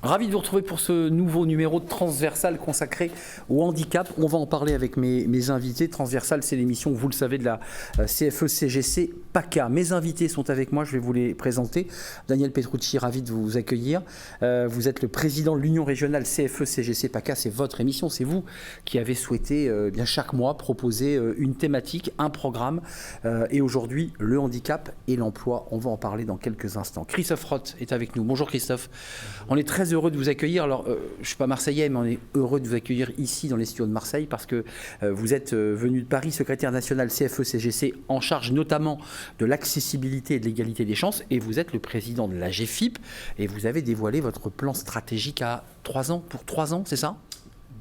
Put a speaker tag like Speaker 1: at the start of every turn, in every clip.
Speaker 1: Ravi de vous retrouver pour ce nouveau numéro de Transversal consacré au handicap. On va en parler avec mes invités. Transversal, c'est l'émission, vous le savez, de la CFE-CGC PACA. Mes invités sont avec moi, je vais vous les présenter. Daniel Petrucci, ravi de vous accueillir. Vous êtes le président de l'Union régionale CFE-CGC PACA. C'est votre émission, c'est vous qui avez souhaité bien chaque mois proposer une thématique, un programme. Et aujourd'hui, le handicap et l'emploi. On va en parler dans quelques instants. Christophe Roth est avec nous. Bonjour Christophe. On est très heureux de vous accueillir. Alors, je ne suis pas marseillais, mais on est heureux de vous accueillir ici dans les studios de Marseille parce que vous êtes venu de Paris, secrétaire national CFE-CGC, en charge notamment de l'accessibilité et de l'égalité des chances, et vous êtes le président de la GFIP, et vous avez dévoilé votre plan stratégique à 3 ans, pour 3 ans, c'est ça ?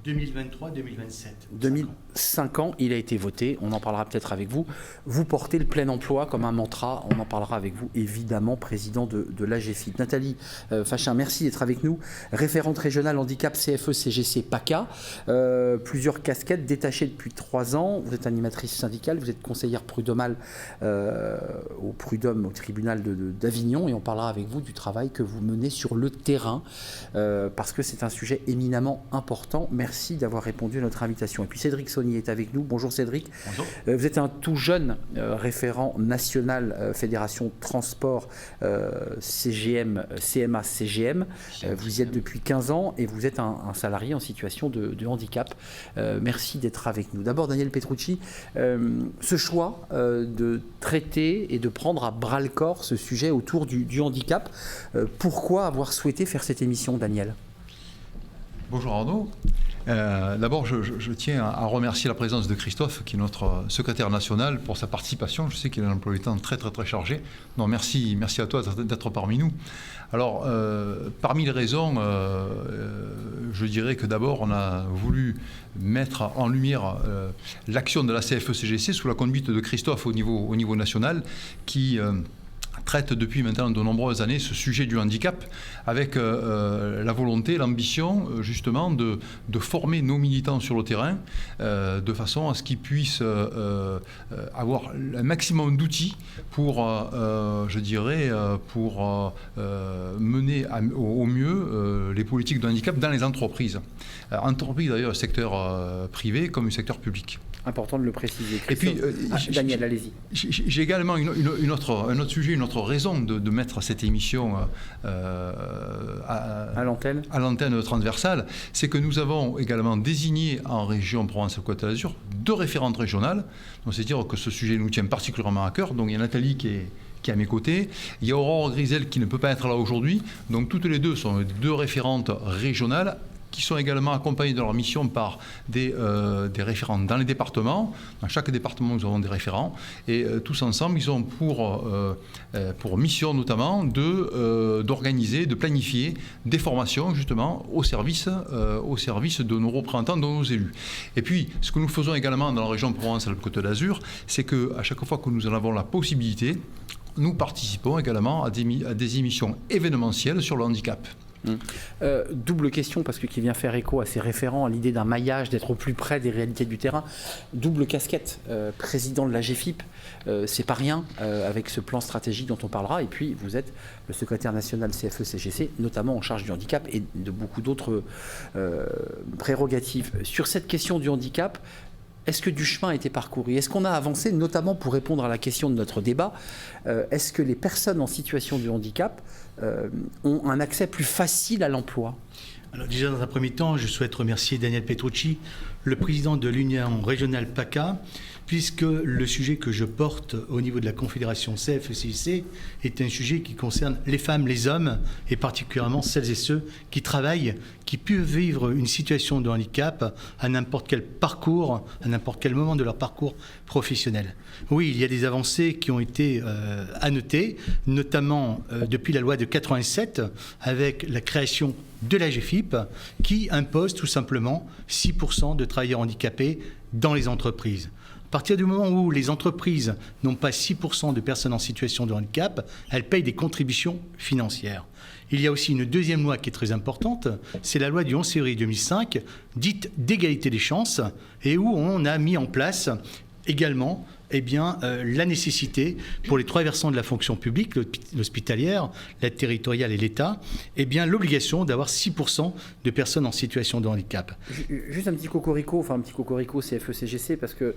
Speaker 2: 2023-2027.
Speaker 1: 5 ans, il a été voté, on en parlera peut-être avec vous. Vous portez le plein emploi comme un mantra, on en parlera avec vous, évidemment, président de l'AGFIP. Nathalie Fachin, merci d'être avec nous, référente régionale handicap CFE-CGC PACA. Plusieurs casquettes, détachées depuis 3 ans, vous êtes animatrice syndicale, vous êtes conseillère prud'homale au Prud'homme, au tribunal d'Avignon, et on parlera avec vous du travail que vous menez sur le terrain, parce que c'est un sujet éminemment important. Merci d'avoir répondu à notre invitation. Et puis Cédric Saunier est avec nous. Bonjour Cédric.
Speaker 3: Bonjour.
Speaker 1: Vous êtes un tout jeune référent national Fédération Transport CGM, CMA CGM. Vous y êtes depuis 15 ans et vous êtes un salarié en situation de handicap. Merci d'être avec nous. D'abord Daniel Petrucci, ce choix de traiter et de prendre à bras-le-corps ce sujet autour du handicap, pourquoi avoir souhaité faire cette émission, Daniel ?
Speaker 3: Bonjour Arnaud. D'abord, je tiens à remercier la présence de Christophe, qui est notre secrétaire national, pour sa participation. Je sais qu'il a un emploi du temps très chargé. Donc merci à toi d'être parmi nous. Alors, parmi les raisons, je dirais que d'abord, on a voulu mettre en lumière l'action de la CFE-CGC sous la conduite de Christophe au niveau national, qui traite depuis maintenant de nombreuses années ce sujet du handicap, avec la volonté, l'ambition justement de former nos militants sur le terrain de façon à ce qu'ils puissent avoir un maximum d'outils pour, mener au mieux les politiques de handicap dans les entreprises. Entreprises d'ailleurs, le secteur privé comme le secteur public.
Speaker 1: Important de le préciser.
Speaker 3: Et puis,
Speaker 1: Daniel, allez-y.
Speaker 3: J'ai également un autre sujet, une autre raison de mettre cette émission à l'antenne transversale, c'est que nous avons également désigné en région Provence-Côte d'Azur 2 référentes régionales. Donc c'est dire que ce sujet nous tient particulièrement à cœur. Donc il y a Nathalie qui est à mes côtés. Il y a Aurore Grisel qui ne peut pas être là aujourd'hui. Donc toutes les deux sont 2 référentes régionales, qui sont également accompagnés de leur mission par des référents dans les départements. Dans chaque département, nous avons des référents. Et tous ensemble, ils ont pour mission notamment d'organiser, de planifier des formations justement au service de nos représentants, de nos élus. Et puis, ce que nous faisons également dans la région Provence-Alpes-Côte d'Azur, c'est qu'à chaque fois que nous en avons la possibilité, nous participons également à des émissions événementielles sur le handicap.
Speaker 1: Double question, parce que qui vient faire écho à ces référents, à l'idée d'un maillage, d'être au plus près des réalités du terrain. Double casquette, président de la GFIP, c'est pas rien avec ce plan stratégique dont on parlera. Et puis vous êtes le secrétaire national CFE-CGC, notamment en charge du handicap et de beaucoup d'autres prérogatives. Sur cette question du handicap, est-ce que du chemin a été parcouru? Est-ce qu'on a avancé, notamment pour répondre à la question de notre débat? Est-ce que les personnes en situation de handicap ont un accès plus facile à l'emploi?
Speaker 2: Alors déjà, dans un premier temps, je souhaite remercier Daniel Petrucci, le président de l'Union régionale PACA, puisque le sujet que je porte au niveau de la Confédération CFE-CGC est un sujet qui concerne les femmes, les hommes, et particulièrement celles et ceux qui travaillent, qui peuvent vivre une situation de handicap à n'importe quel parcours, à n'importe quel moment de leur parcours professionnel. Oui, il y a des avancées qui ont été à noter, notamment depuis la loi de 87, avec la création de la GFIP, qui impose tout simplement 6% de travailleurs handicapés dans les entreprises. À partir du moment où les entreprises n'ont pas 6% de personnes en situation de handicap, elles payent des contributions financières. Il y a aussi une deuxième loi qui est très importante, c'est la loi du 11 février 2005, dite d'égalité des chances, et où on a mis en place également la nécessité pour les 3 versants de la fonction publique, l'hospitalière, l'aide territoriale et l'État, l'obligation d'avoir 6% de personnes en situation de handicap.
Speaker 1: Juste un petit cocorico CFE-CGC, parce que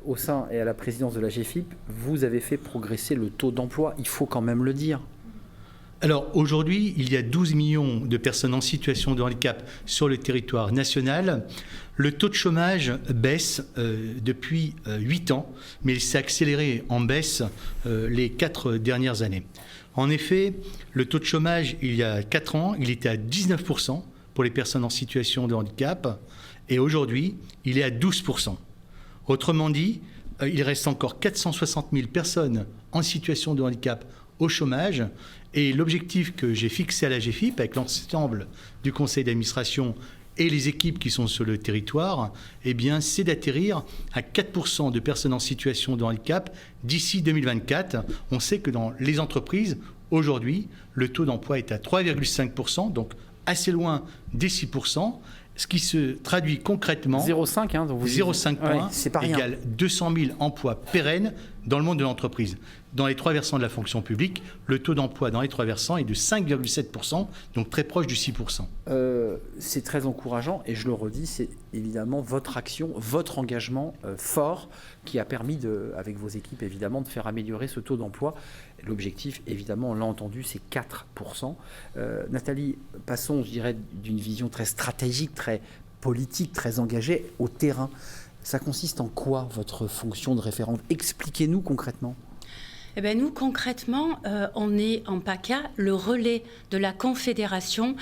Speaker 1: au sein et à la présidence de la GFIP, vous avez fait progresser le taux d'emploi, il faut quand même le dire.
Speaker 2: Alors aujourd'hui, il y a 12 millions de personnes en situation de handicap sur le territoire national. Le taux de chômage baisse depuis 8 ans, mais il s'est accéléré en baisse les 4 dernières années. En effet, le taux de chômage, il y a 4 ans, il était à 19% pour les personnes en situation de handicap, et aujourd'hui, il est à 12%. Autrement dit, il reste encore 460 000 personnes en situation de handicap au chômage, et l'objectif que j'ai fixé à la GFIP avec l'ensemble du conseil d'administration et les équipes qui sont sur le territoire, c'est d'atterrir à 4% de personnes en situation de handicap d'ici 2024. On sait que dans les entreprises, aujourd'hui, le taux d'emploi est à 3,5%, donc assez loin des 6%, ce qui se traduit concrètement...
Speaker 1: 0,5
Speaker 2: 0,5 points égale 200 000 emplois pérennes dans le monde de l'entreprise. Dans les 3 versants de la fonction publique, le taux d'emploi dans les 3 versants est de 5,7%, donc très proche du 6%.
Speaker 1: C'est très encourageant, et je le redis, c'est évidemment votre action, votre engagement fort qui a permis, avec vos équipes évidemment, de faire améliorer ce taux d'emploi. L'objectif, évidemment, on l'a entendu, c'est 4%. Nathalie, passons, je dirais, d'une vision très stratégique, très politique, très engagée, au terrain. Ça consiste en quoi, votre fonction de référente? Expliquez-nous concrètement.
Speaker 4: Nous, concrètement, on est en PACA le relais de la Confédération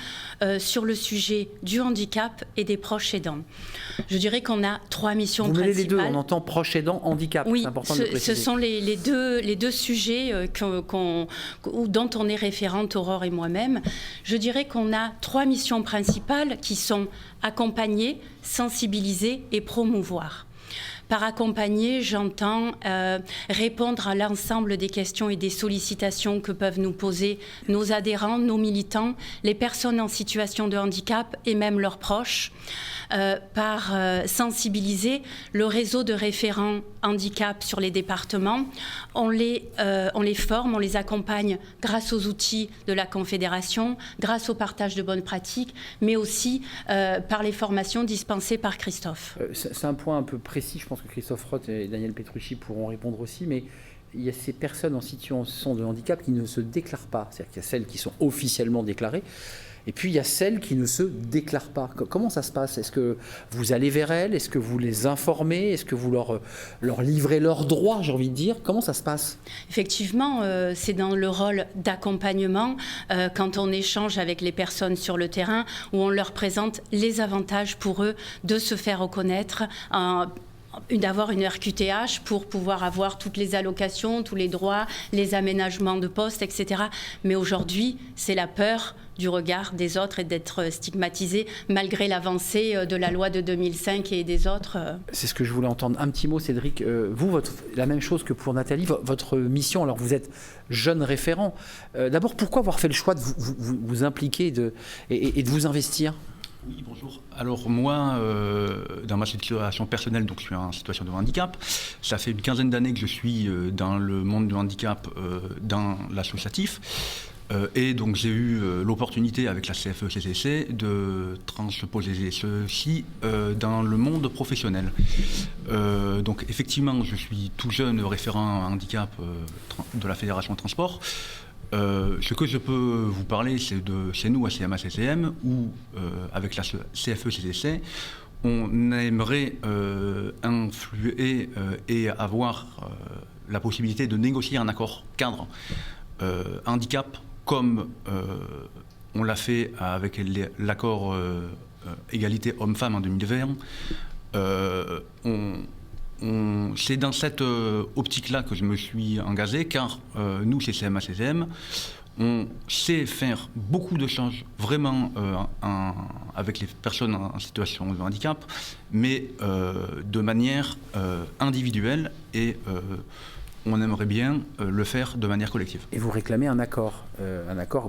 Speaker 4: sur le sujet du handicap et des proches aidants. Je dirais qu'on a 3 missions principales.
Speaker 1: Vous mêlez les deux, on entend proches aidants, handicap.
Speaker 4: Oui,
Speaker 1: c'est important de le préciser.
Speaker 4: Ce sont les deux sujets dont on est référente, Aurore et moi-même. Je dirais qu'on a 3 missions principales qui sont accompagner, sensibiliser et promouvoir. Par accompagner, j'entends répondre à l'ensemble des questions et des sollicitations que peuvent nous poser nos adhérents, nos militants, les personnes en situation de handicap et même leurs proches. Par sensibiliser le réseau de référents handicap sur les départements. On les forme, on les accompagne grâce aux outils de la Confédération, grâce au partage de bonnes pratiques, mais aussi par les formations dispensées par Christophe.
Speaker 1: C'est un point un peu précis, je pense que Christophe Roth et Daniel Petrucci pourront répondre aussi, mais il y a ces personnes en situation de handicap qui ne se déclarent pas. C'est-à-dire qu'il y a celles qui sont officiellement déclarées, et puis il y a celles qui ne se déclarent pas. Comment ça se passe? Est-ce que vous allez vers elles? Est-ce que vous les informez? Est-ce que vous leur livrez leurs droits, j'ai envie de dire? Comment ça se passe?
Speaker 4: Effectivement, c'est dans le rôle d'accompagnement quand on échange avec les personnes sur le terrain, où on leur présente les avantages pour eux de se faire reconnaître, d'avoir une RQTH pour pouvoir avoir toutes les allocations, tous les droits, les aménagements de poste, etc. Mais aujourd'hui, c'est la peur du regard des autres et d'être stigmatisé malgré l'avancée de la loi de 2005 et des autres.
Speaker 1: C'est ce que je voulais entendre. Un petit mot, Cédric. Vous, la même chose que pour Nathalie, votre mission, alors vous êtes jeune référent. D'abord, pourquoi avoir fait le choix de vous impliquer et de vous investir?
Speaker 5: Oui, bonjour. Alors moi, dans ma situation personnelle, donc je suis en situation de handicap. Ça fait une quinzaine d'années que je suis dans le monde du handicap, dans l'associatif. Et donc j'ai eu l'opportunité avec la CFE-CGC de transposer ceci dans le monde professionnel. Donc effectivement, je suis tout jeune référent handicap de la Fédération Transport. Ce que je peux vous parler, c'est nous à CMA-CCM, où avec la CFE-CGC, on aimerait influer et avoir la possibilité de négocier un accord cadre handicap, comme on l'a fait avec l'accord égalité homme-femme en 2020. C'est dans cette optique-là que je me suis engagé, car nous, chez CMA-CCM, on sait faire beaucoup de choses vraiment avec les personnes en situation de handicap, mais de manière individuelle et on aimerait bien le faire de manière collective.
Speaker 1: Et vous réclamez un accord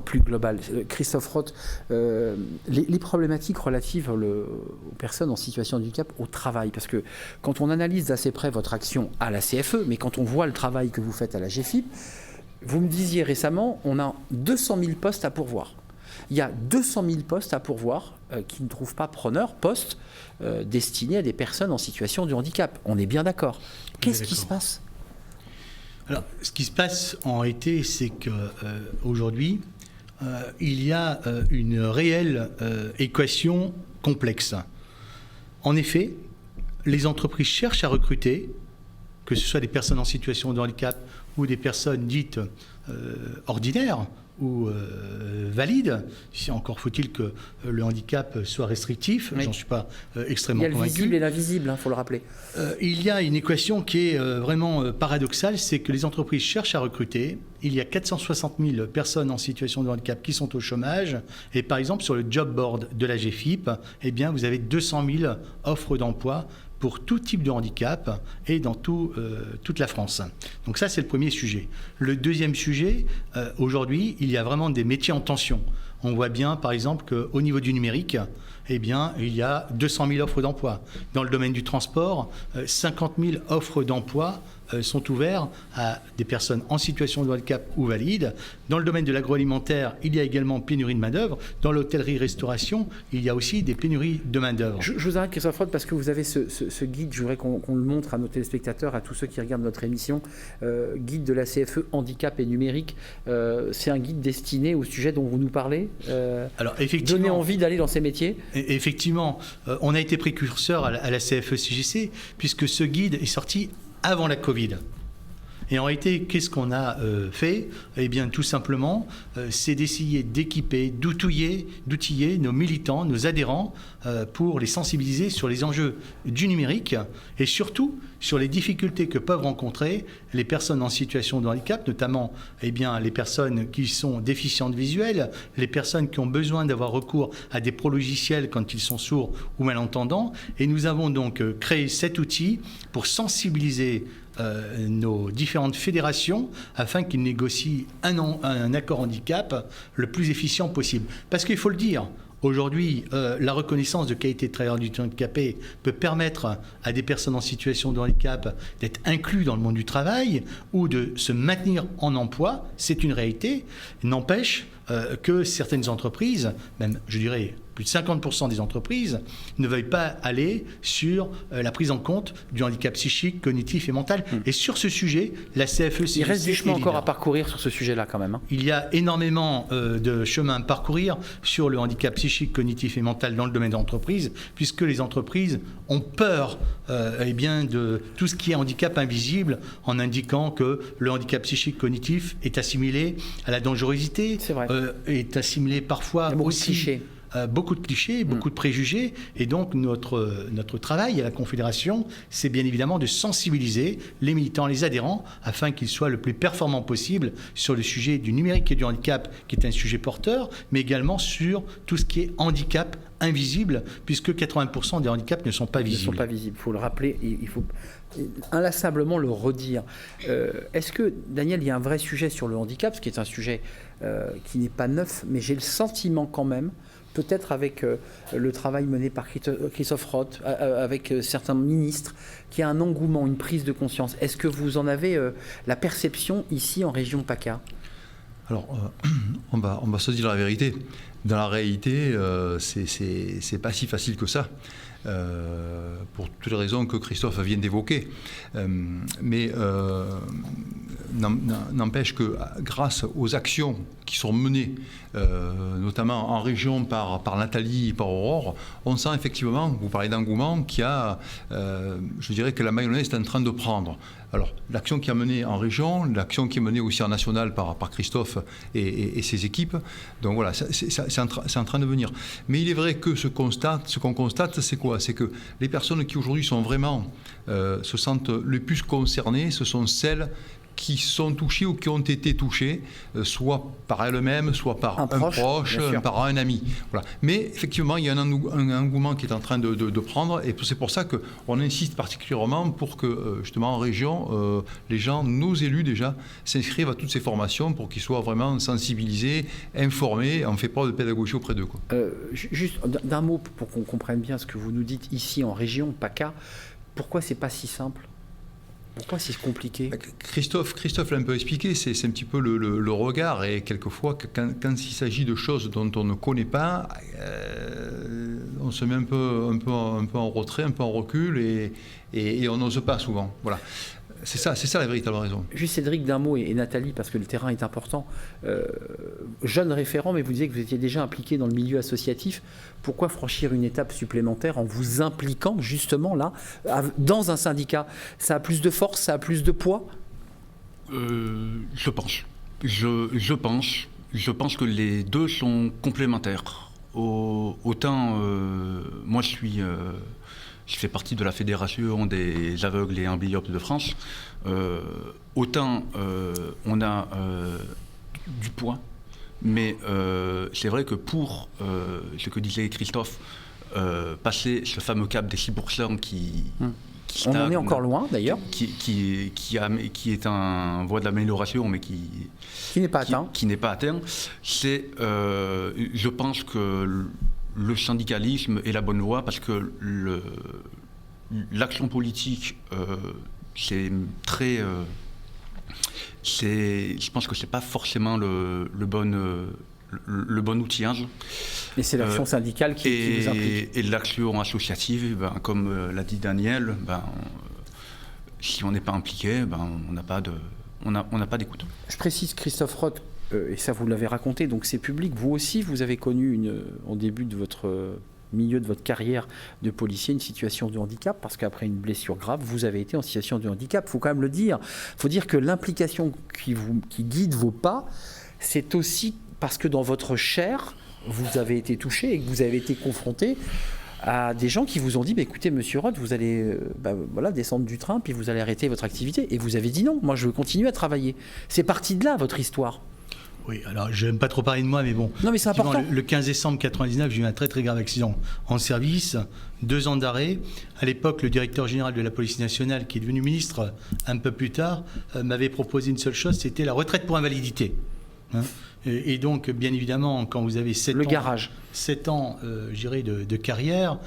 Speaker 1: plus global. Christophe Roth, les problématiques relatives aux personnes en situation de handicap au travail, parce que quand on analyse d'assez près votre action à la CFE, mais quand on voit le travail que vous faites à la GFIP, vous me disiez récemment, on a 200 000 postes à pourvoir. Il y a 200 000 postes à pourvoir qui ne trouvent pas preneur, postes destinés à des personnes en situation de handicap. On est bien d'accord. Qu'est-ce qui se passe ?
Speaker 2: Alors, ce qui se passe en réalité, c'est qu'aujourd'hui, il y a une réelle équation complexe. En effet, les entreprises cherchent à recruter, que ce soit des personnes en situation de handicap ou des personnes dites ordinaires ou valides. Encore faut-il que le handicap soit restrictif.
Speaker 1: Oui.
Speaker 2: J'en suis pas extrêmement convaincu.
Speaker 1: Il y a le visible et l'invisible, il faut le rappeler.
Speaker 2: Il y a une équation qui est vraiment paradoxale, c'est que les entreprises cherchent à recruter. Il y a 460 000 personnes en situation de handicap qui sont au chômage. Et par exemple, sur le job board de la GFIP, eh bien, vous avez 200 000 offres d'emploi pour tout type de handicap et dans toute la France. Donc ça, c'est le premier sujet. Le deuxième sujet, aujourd'hui, il y a vraiment des métiers en tension. On voit bien, par exemple, qu'au niveau du numérique, eh bien, il y a 200 000 offres d'emploi. Dans le domaine du transport, 50 000 offres d'emploi sont ouvertes à des personnes en situation de handicap ou valides. Dans le domaine de l'agroalimentaire, il y a également pénurie de main-d'œuvre. Dans l'hôtellerie-restauration, il y a aussi des pénuries de main-d'œuvre.
Speaker 1: Je vous arrête, Christophe Roth, parce que vous avez ce guide, je voudrais qu'on le montre à nos téléspectateurs, à tous ceux qui regardent notre émission, guide de la CFE handicap et numérique. C'est un guide destiné au sujet dont vous nous parlez.
Speaker 2: Alors, effectivement,
Speaker 1: donner envie d'aller dans ces métiers.
Speaker 2: Effectivement, on a été précurseur à la CFE-CGC, puisque ce guide est sorti avant la Covid. Et en réalité, qu'est-ce qu'on a fait ? Eh bien, tout simplement, c'est d'essayer d'équiper, d'outiller nos militants, nos adhérents, pour les sensibiliser sur les enjeux du numérique et surtout sur les difficultés que peuvent rencontrer les personnes en situation de handicap, notamment eh bien, les personnes qui sont déficientes visuelles, les personnes qui ont besoin d'avoir recours à des pro-logiciels quand ils sont sourds ou malentendants. Et nous avons donc créé cet outil pour sensibiliser nos différentes fédérations afin qu'ils négocient un accord handicap le plus efficient possible. Parce qu'il faut le dire, aujourd'hui, la reconnaissance de qualité de travailleur du handicapé peut permettre à des personnes en situation de handicap d'être inclus dans le monde du travail ou de se maintenir en emploi. C'est une réalité. N'empêche que certaines entreprises, même je dirais plus de 50% des entreprises, ne veuillent pas aller sur la prise en compte du handicap psychique, cognitif et mental. Et sur ce sujet, la CFE-CGC...
Speaker 1: Il reste du chemin encore à parcourir sur ce sujet-là quand même.
Speaker 2: Il y a énormément de chemin à parcourir sur le handicap psychique, cognitif et mental dans le domaine de l'entreprise, puisque les entreprises ont peur eh bien, de tout ce qui est handicap invisible, en indiquant que le handicap psychique, cognitif est assimilé à la dangerosité, est assimilé parfois aussi... Beaucoup de clichés, beaucoup de préjugés. Et donc, notre travail à la Confédération, c'est bien évidemment de sensibiliser les militants, les adhérents, afin qu'ils soient le plus performants possible sur le sujet du numérique et du handicap, qui est un sujet porteur, mais également sur tout ce qui est handicap invisible, puisque 80% des handicaps ne sont pas visibles.
Speaker 1: Ne sont pas visibles, il faut le rappeler, il faut inlassablement le redire. Est-ce que, Daniel, il y a un vrai sujet sur le handicap, ce qui est un sujet qui n'est pas neuf, mais j'ai le sentiment quand même, peut-être avec le travail mené par Christophe Roth, avec certains ministres, qu'il y a un engouement, une prise de conscience. Est-ce que vous en avez la perception ici en région PACA ?
Speaker 3: Alors, on va se dire la vérité. Dans la réalité, c'est pas si facile que ça. Pour toutes les raisons que Christophe vient d'évoquer. Mais n'empêche que grâce aux actions qui sont menées, notamment en région par Nathalie et par Aurore, on sent effectivement, vous parlez d'engouement, qu'il y a, je dirais que la mayonnaise est en train de prendre. Alors, l'action qui est menée en région, l'action qui est menée aussi en national par Christophe et ses équipes, donc voilà, c'est en train de venir. Mais il est vrai que ce qu'on constate, c'est quoi ? C'est que les personnes qui aujourd'hui sont vraiment, se sentent le plus concernées, ce sont celles qui sont touchées ou qui ont été touchées, soit par elles-mêmes, soit par un proche, un parent, un ami. Voilà. Mais effectivement, il y a un engouement qui est en train de prendre, et c'est pour ça qu'on insiste particulièrement pour que, justement, en région, les gens, nos élus déjà, s'inscrivent à toutes ces formations pour qu'ils soient vraiment sensibilisés, informés, on fait preuve de pédagogie auprès d'eux.
Speaker 1: Juste d'un mot pour qu'on comprenne bien ce que vous nous dites ici en région, PACA, pourquoi c'est pas si simple ? Pourquoi c'est compliqué ?
Speaker 3: Christophe l'a un peu expliqué, c'est un petit peu le regard, et quelquefois, quand il s'agit de choses dont on ne connaît pas, on se met un peu en retrait, un peu en recul, et on n'ose pas souvent. Voilà. C'est ça la véritable raison.
Speaker 1: Juste Cédric, d'un mot, et Nathalie, parce que le terrain est important. Jeune référent, mais vous disiez que vous étiez déjà impliqué dans le milieu associatif. Pourquoi franchir une étape supplémentaire en vous impliquant justement là, dans un syndicat ? Ça a plus de force, ça a plus de poids ?
Speaker 5: Je pense. Je pense que les deux sont complémentaires. Autant, moi je fais partie de la Fédération des aveugles et amblyopes de France. Autant on a du poids, mais c'est vrai que pour ce que disait Christophe, passer ce fameux cap des 6% qui
Speaker 1: on en est encore loin d'ailleurs.
Speaker 5: Qui est en voie d'amélioration, mais qui
Speaker 1: n'est pas atteint.
Speaker 5: Qui n'est pas atteint. C'est, je pense que le syndicalisme est la bonne voie, parce que l'action politique, c'est très... je pense que c'est pas forcément le bon outillage.
Speaker 1: Et c'est l'action syndicale qui vous implique.
Speaker 5: Et l'action associative, comme l'a dit Daniel, si on n'est pas impliqué, on n'a pas d'écoute.
Speaker 1: Je précise, Christophe Roth, et ça vous l'avez raconté, donc c'est public. Vous aussi, vous avez connu au début de votre milieu de votre carrière de policier une situation de handicap, parce qu'après une blessure grave, vous avez été en situation de handicap. Il faut quand même le dire. Il faut dire que l'implication qui guide vos pas, c'est aussi parce que dans votre chair, vous avez été touché et que vous avez été confronté à des gens qui vous ont dit écoutez, monsieur Roth, vous allez descendre du train, puis vous allez arrêter votre activité. Et vous avez dit non, moi je veux continuer à travailler. C'est parti de là, votre histoire.
Speaker 2: Oui, alors je n'aime pas trop parler de moi, mais bon.
Speaker 1: Non, mais c'est important.
Speaker 2: Le 15 décembre 1999, j'ai eu un très très grave accident en service, 2 ans d'arrêt. À l'époque, le directeur général de la police nationale, qui est devenu ministre un peu plus tard, m'avait proposé une seule chose, c'était la retraite pour invalidité. Et donc, bien évidemment, quand vous avez 7 ans de carrière,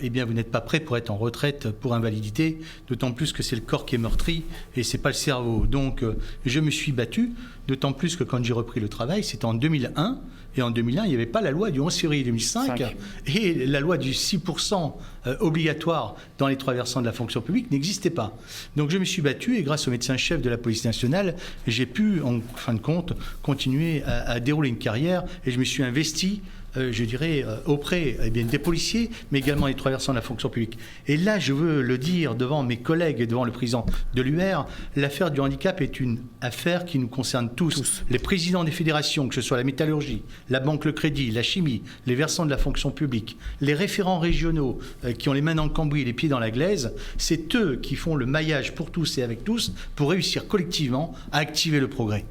Speaker 2: eh bien, vous n'êtes pas prêt pour être en retraite pour invalidité, d'autant plus que c'est le corps qui est meurtri et c'est pas le cerveau. Donc, je me suis battu, d'autant plus que quand j'ai repris le travail, c'était en 2001. Et en 2001, il n'y avait pas la loi du 11 février 2005. Et la loi du 6% obligatoire dans les 3 versants de la fonction publique n'existait pas. Donc je me suis battu, et grâce au médecin-chef de la police nationale, j'ai pu, en fin de compte, continuer à dérouler une carrière, et je me suis investi auprès des policiers, mais également des 3 versants de la fonction publique. Et là, je veux le dire devant mes collègues et devant le président de l'UR, l'affaire du handicap est une affaire qui nous concerne tous. Les présidents des fédérations, que ce soit la métallurgie, la banque, le crédit, la chimie, les versants de la fonction publique, les référents régionaux qui ont les mains dans le cambouis et les pieds dans la glaise, c'est eux qui font le maillage pour tous et avec tous pour réussir collectivement à activer le progrès.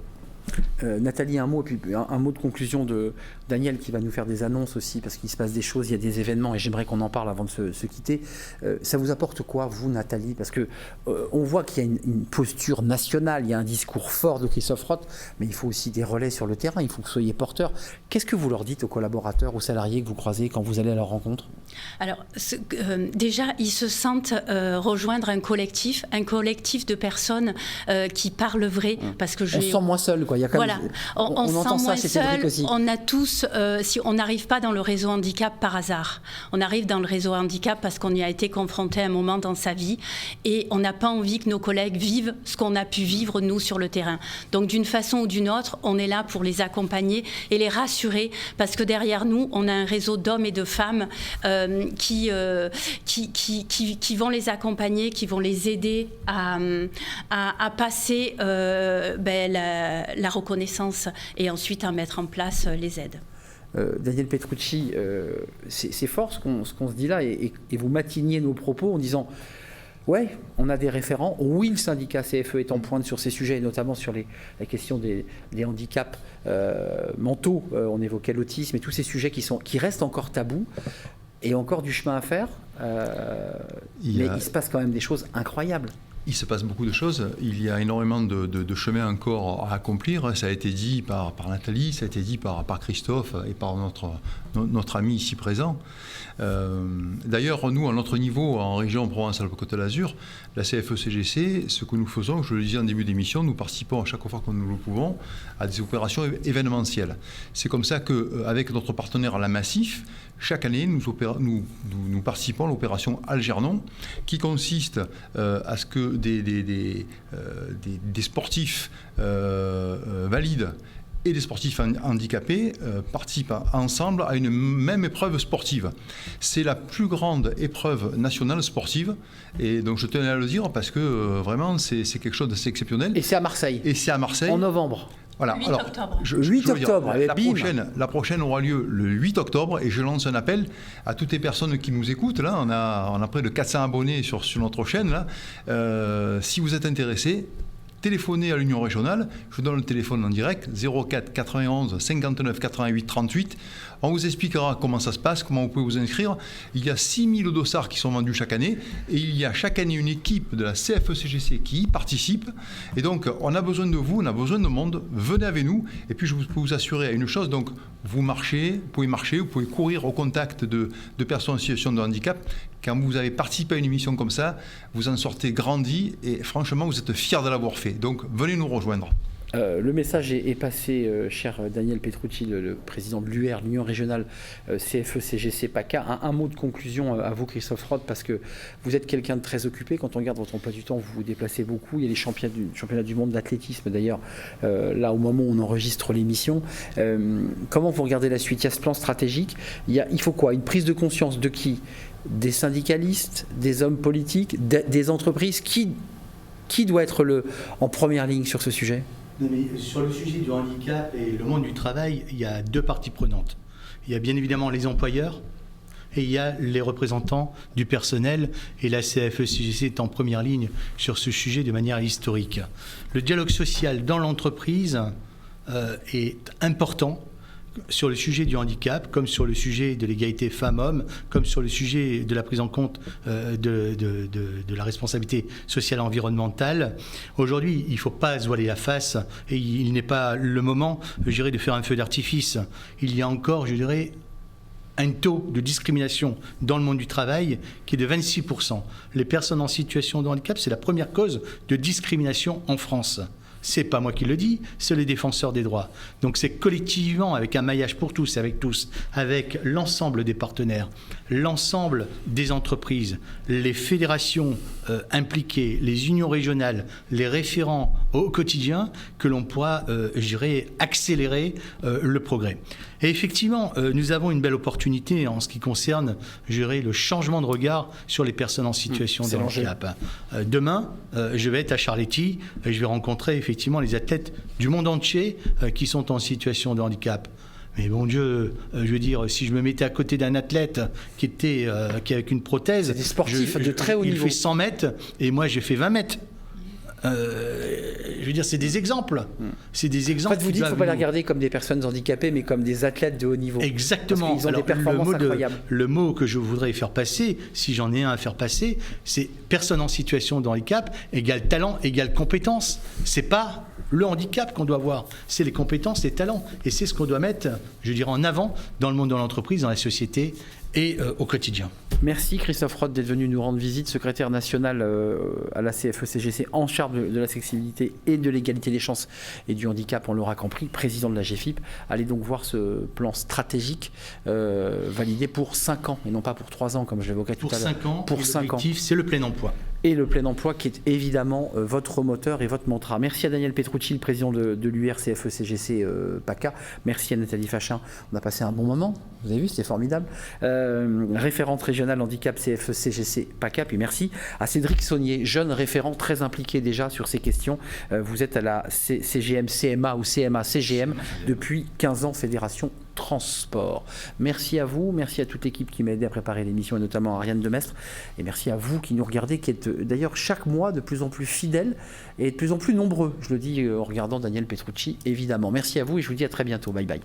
Speaker 1: Nathalie, un mot, et puis un mot de conclusion de Daniel qui va nous faire des annonces aussi, parce qu'il se passe des choses, il y a des événements, et j'aimerais qu'on en parle avant de se quitter. Ça vous apporte quoi, vous, Nathalie ? Parce que on voit qu'il y a une posture nationale, il y a un discours fort de Christophe Roth, mais il faut aussi des relais sur le terrain, il faut que vous soyez porteur. Qu'est-ce que vous leur dites aux collaborateurs, aux salariés que vous croisez quand vous allez à leur rencontre ?
Speaker 4: Alors, déjà, ils se sentent rejoindre un collectif de personnes qui parlent vrai, parce que
Speaker 1: on se sent moins seul, quoi. Il y a quand même,
Speaker 4: on se
Speaker 1: entend
Speaker 4: sent
Speaker 1: ça
Speaker 4: moins
Speaker 1: chez Cédric aussi.
Speaker 4: On a tous, si on n'arrive pas dans le réseau handicap par hasard, on arrive dans le réseau handicap parce qu'on y a été confronté à un moment dans sa vie, et on n'a pas envie que nos collègues vivent ce qu'on a pu vivre nous sur le terrain. Donc d'une façon ou d'une autre, on est là pour les accompagner et les rassurer, parce que derrière nous, on a un réseau d'hommes et de femmes qui vont les accompagner, qui vont les aider à passer la reconnaissance et ensuite à mettre en place les aides.
Speaker 1: Daniel Petrucci, c'est fort ce qu'on se dit là, et vous matiniez nos propos en disant Oui, on a des référents. Oui, le syndicat CFE est en pointe sur ces sujets, et notamment sur la question des handicaps mentaux. On évoquait l'autisme et tous ces sujets qui restent encore tabous et encore du chemin à faire. Mais il se passe quand même des choses incroyables.
Speaker 3: Il se passe beaucoup de choses. Il y a énormément de chemin encore à accomplir. Ça a été dit par Nathalie, ça a été dit par Christophe et par notre ami ici présent. D'ailleurs, nous, à notre niveau, en région Provence-Alpes-Côte d'Azur, la CFE-CGC, ce que nous faisons, je le disais en début d'émission, nous participons à chaque fois que nous le pouvons à des opérations événementielles. C'est comme ça qu'avec notre partenaire La Massif, chaque année, nous participons à l'opération Algernon, qui consiste à ce que des sportifs valides et des sportifs handicapés participent ensemble à une même épreuve sportive. C'est la plus grande épreuve nationale sportive, et donc je tenais à le dire parce que vraiment c'est quelque chose d'assez exceptionnel.
Speaker 1: Et c'est à Marseille.
Speaker 3: En
Speaker 1: novembre.
Speaker 3: Voilà.
Speaker 4: 8
Speaker 3: Alors,
Speaker 4: octobre.
Speaker 1: 8 octobre.
Speaker 3: La prochaine aura lieu le 8 octobre, et je lance un appel à toutes les personnes qui nous écoutent. Là, on a près de 400 abonnés sur notre chaîne. Là. Si vous êtes intéressés, téléphonez à l'Union régionale. Je vous donne le téléphone en direct, 04 91 59 88 38. On vous expliquera comment ça se passe, comment vous pouvez vous inscrire. Il y a 6000 dossards qui sont vendus chaque année, et il y a chaque année une équipe de la CFE-CGC qui y participe. Et donc, on a besoin de vous, on a besoin de monde. Venez avec nous. Et puis, je peux vous assurer à une chose. Donc, vous pouvez courir au contact de personnes en situation de handicap. Quand vous avez participé à une émission comme ça, vous en sortez grandi, et franchement, vous êtes fiers de l'avoir fait. Donc, venez nous rejoindre.
Speaker 1: Le message est passé, cher Daniel Petrucci, le président de l'UR, l'Union régionale CFE-CGC PACA. Un mot de conclusion à vous, Christophe Roth, parce que vous êtes quelqu'un de très occupé. Quand on regarde votre emploi du temps, vous vous déplacez beaucoup. Il y a les championnats du monde d'athlétisme, d'ailleurs, là, au moment où on enregistre l'émission. Comment vous regardez la suite? Il y a ce plan stratégique. Il faut quoi? Une prise de conscience de qui? Des syndicalistes, des hommes politiques, des entreprises? Qui doit être en première ligne sur ce sujet?
Speaker 2: Non, mais sur le sujet du handicap et le monde du travail, il y a deux parties prenantes. Il y a bien évidemment les employeurs et il y a les représentants du personnel, et la CFE-CGC est en première ligne sur ce sujet de manière historique. Le dialogue social dans l'entreprise est important sur le sujet du handicap, comme sur le sujet de l'égalité femmes-hommes, comme sur le sujet de la prise en compte de la responsabilité sociale et environnementale. Aujourd'hui, il ne faut pas se voiler la face, et il n'est pas le moment, je dirais, de faire un feu d'artifice. Il y a encore, je dirais, un taux de discrimination dans le monde du travail qui est de 26%. Les personnes en situation de handicap, c'est la première cause de discrimination en France. C'est pas moi qui le dis, c'est les défenseurs des droits. Donc c'est collectivement, avec un maillage pour tous, avec l'ensemble des partenaires, l'ensemble des entreprises, les fédérations impliquées, les unions régionales, les référents au quotidien, que l'on pourra, accélérer le progrès. Et effectivement, nous avons une belle opportunité en ce qui concerne, le changement de regard sur les personnes en situation de handicap. Demain, je vais être à Charletti, et je vais rencontrer effectivement les athlètes du monde entier qui sont en situation de handicap. Mais bon Dieu, si je me mettais à côté d'un athlète qui avec une prothèse,
Speaker 1: c'est des sportifs de très haut niveau.
Speaker 2: Il fait 100 mètres et moi j'ai fait 20 mètres. C'est des exemples. C'est des exemples.
Speaker 1: En fait, vous dites qu'il ne faut pas les regarder comme des personnes handicapées, mais comme des athlètes de haut niveau.
Speaker 2: Exactement.
Speaker 1: Parce qu'ils ont des performances incroyables.
Speaker 2: Le mot que je voudrais faire passer, si j'en ai un à faire passer, c'est personne en situation de handicap égale talent égale compétence. C'est pas le handicap qu'on doit voir, c'est les compétences, les talents. Et c'est ce qu'on doit mettre, en avant dans le monde de l'entreprise, dans la société et au quotidien.
Speaker 1: Merci Christophe Roth d'être venu nous rendre visite, secrétaire national à la CFE-CGC en charge de l'accessibilité et de l'égalité des chances et du handicap, on l'aura compris, président de la GFIP. Allez donc voir ce plan stratégique validé pour 5 ans et non pas pour 3 ans comme je l'évoquais tout à l'heure.
Speaker 2: Pour 5 ans, l'objectif c'est le plein emploi.
Speaker 1: Et le plein emploi qui est évidemment votre moteur et votre mantra. Merci à Daniel Petrucci, le président de l'UR CFE-CGC PACA. Merci à Nathalie Fachin. On a passé un bon moment. Vous avez vu, c'était formidable. Référente régionale handicap CFE-CGC PACA. Puis merci à Cédric Saunier, jeune référent très impliqué déjà sur ces questions. Vous êtes à la CGM CMA ou CMA CGM depuis 15 ans, fédération transport. Merci à vous, merci à toute l'équipe qui m'a aidé à préparer l'émission et notamment à Ariane Demestre. Et merci à vous qui nous regardez, qui êtes d'ailleurs chaque mois de plus en plus fidèles et de plus en plus nombreux. Je le dis en regardant Daniel Petrucci, évidemment. Merci à vous et je vous dis à très bientôt. Bye bye.